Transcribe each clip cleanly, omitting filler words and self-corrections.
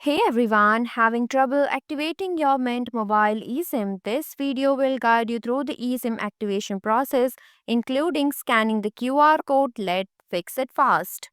Hey everyone, having trouble activating your Mint mobile eSIM? This video will guide you through the eSIM activation process, including scanning the QR code. Let's fix it fast.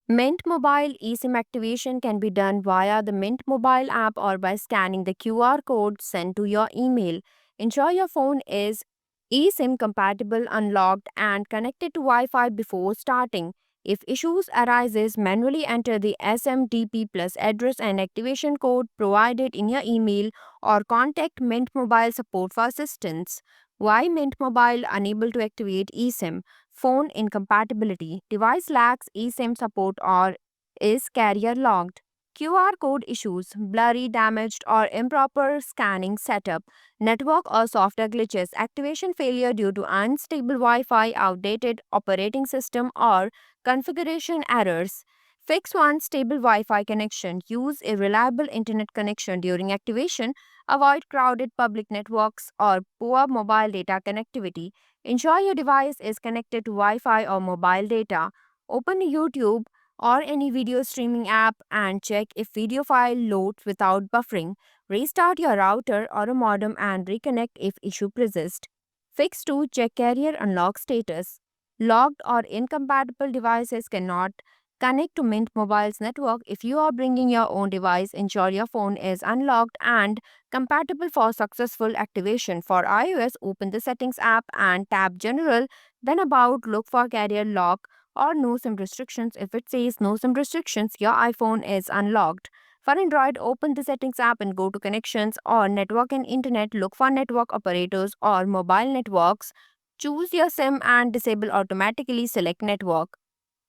Mint Mobile eSIM activation can be done via the Mint Mobile app or by scanning the QR code sent to your email. Ensure your phone is eSIM compatible, unlocked, and connected to Wi-Fi before starting. If issues arises, manually enter the SMTP plus address and activation code provided in your email or contact Mint Mobile support for assistance. Why Mint Mobile unable to activate eSIM? Phone incompatibility. Device lacks eSIM support or is carrier locked. QR code issues, blurry, damaged, or improper scanning setup, network or software glitches, activation failure due to unstable Wi Fi, outdated operating system, or configuration errors. Fix one stable Wi Fi connection. Use a reliable internet connection during activation. Avoid crowded public networks or poor mobile data connectivity. Ensure your device is connected to Wi Fi or mobile data. Open YouTube or any video streaming app and check if video file loads without buffering. Restart your router or a modem and reconnect if issue persists. Fix 2. Check carrier unlock status. Locked or incompatible devices cannot connect to Mint Mobile's network. If you are bringing your own device, ensure your phone is unlocked and compatible for successful activation. For iOS, open the Settings app and tap General, then About, look for Carrier Lock or No SIM Restrictions. If it says No SIM Restrictions, your iPhone is unlocked. For Android, open the Settings app and go to Connections or Network and Internet, look for Network Operators or Mobile Networks. Choose your SIM and disable automatically, select Network.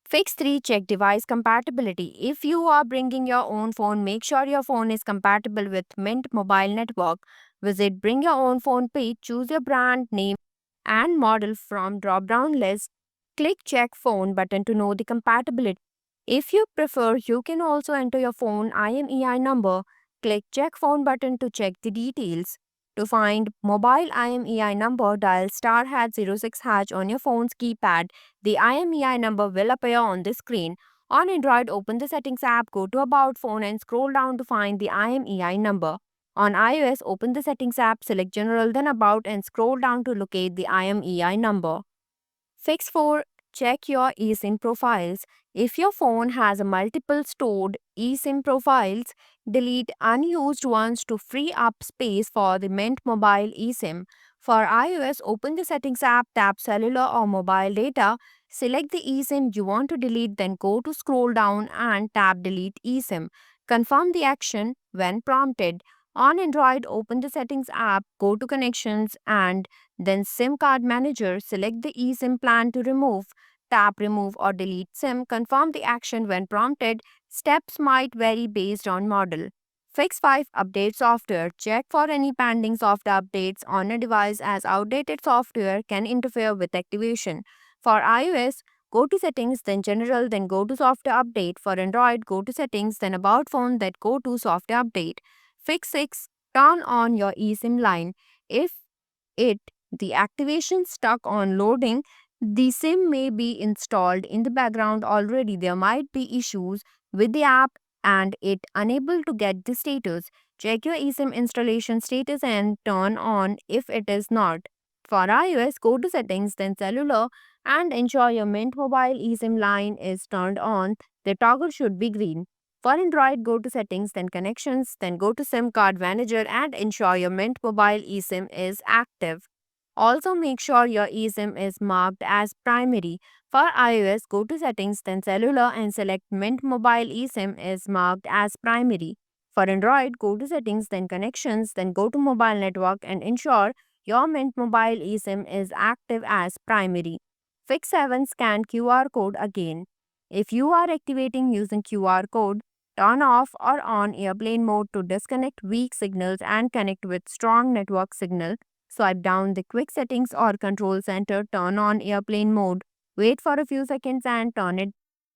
Fix 3. Check device compatibility. If you are bringing your own phone, make sure your phone is compatible with Mint Mobile Network. Visit Bring Your Own Phone page, choose your brand name and model from drop-down list. Click Check Phone button to know the compatibility. If you prefer, you can also enter your phone IMEI number. Click Check Phone button to check the details. To find mobile IMEI number, dial *#06# on your phone's keypad. The IMEI number will appear on the screen. On Android, open the Settings app, go to About Phone and scroll down to find the IMEI number. On iOS, open the Settings app, select General, then About and scroll down to locate the IMEI number. Fix 4. Check your eSIM profiles. If your phone has a multiple stored eSIM profiles, delete unused ones to free up space for the Mint Mobile eSIM. For iOS, open the Settings app, tap Cellular or Mobile Data, select the eSIM you want to delete, then go to scroll down and tap Delete eSIM. Confirm the action when prompted. On Android, open the Settings app, go to Connections and then SIM card manager, select the eSIM plan to remove. Tap remove or delete SIM. Confirm the action when prompted. Steps might vary based on model. Fix 5. Update software. Check for any pending software updates on a device as outdated software can interfere with activation. For iOS, go to settings, then general, then go to software update. For Android, go to settings, then about phone, then go to software update. Fix 6. Turn on your eSIM line. If it the activation stuck on loading, the SIM may be installed in the background already. There might be issues with the app and it unable to get the status. Check your eSIM installation status and turn on if it is not. For iOS, go to settings, then cellular, and ensure your Mint Mobile eSIM line is turned on. The toggle should be green. For Android, go to settings, then connections, then go to SIM card manager and ensure your Mint Mobile eSIM is active. Also, make sure your eSIM is marked as primary. For iOS, go to Settings, then Cellular and select Mint Mobile eSIM is marked as primary. For Android, go to Settings, then Connections, then go to Mobile Network and ensure your Mint Mobile eSIM is active as primary. Fix 7. Scan QR code again. If you are activating using QR code, turn off or on airplane mode to disconnect weak signals and connect with strong network signal. Swipe down the quick settings or control center, turn on airplane mode. Wait for a few seconds and turn it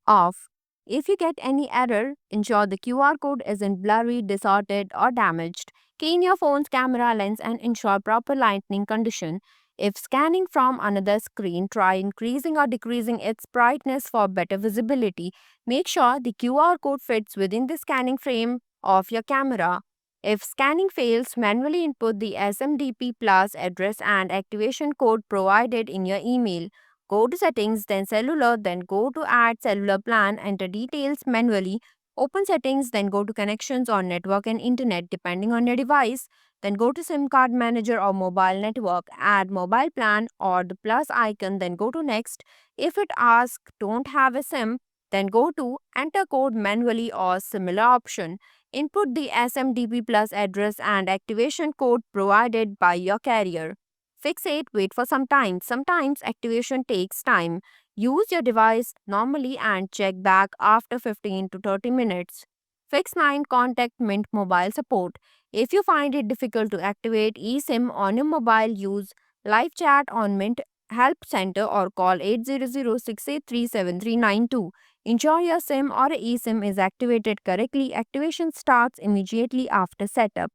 off. If you get any error, ensure the QR code isn't blurry, distorted, or damaged. Clean your phone's camera lens and ensure proper lighting condition. If scanning from another screen, try increasing or decreasing its brightness for better visibility. Make sure the QR code fits within the scanning frame of your camera. If scanning fails, manually input the SMDP Plus address and activation code provided in your email. Go to settings, then cellular, then go to add cellular plan, enter details manually. Open settings, then go to connections on network and internet depending on your device. Then go to SIM card manager or mobile network, add mobile plan or the plus icon, then go to next. If it asks don't have a SIM, then go to enter code manually or similar option. Input the SMDP Plus address and activation code provided by your carrier. Fix it, wait for some time. Sometimes activation takes time. Use your device normally and check back after 15 to 30 minutes. Fix 9 Contact Mint Mobile Support. If you find it difficult to activate eSIM on your mobile, use live chat on Mint Help Center or call 800-683-7392. Ensure your SIM or eSIM is activated correctly. Activation starts immediately after setup.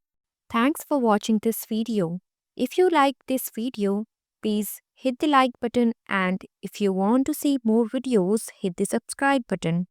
Thanks for watching this video. If you like this video, please hit the like button, and if you want to see more videos, hit the subscribe button.